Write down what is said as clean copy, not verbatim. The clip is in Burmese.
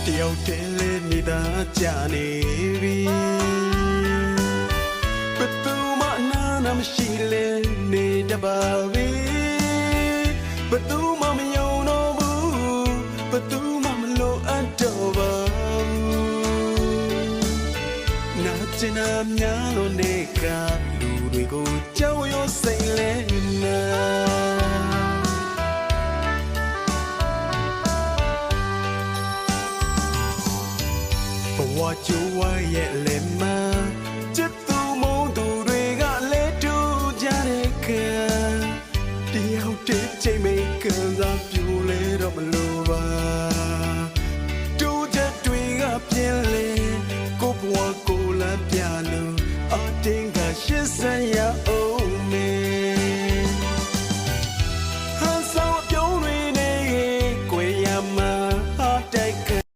တယောက်တည်းလေးနေတာကြာနေပြီဘယ်သူမှနာမရှိလဲနေတပါပြီဘယ်သူမှမယုံတော့ဘူးဘယ်သူမှမလို့အပ်တော့ပါဘူးနာကျင်နာများလို့နေကလူတွေကိုကြောက်ရွံ့စိတ်လဲနာဘဝကျိုးဝရဲ့လက်မှာချစ်သူမုန်းသူတွေကလဲတူကြတဲ့ခံတယောက်တည်းချိန်မိတ်ကန်စားပြိုလဲတော့မလို့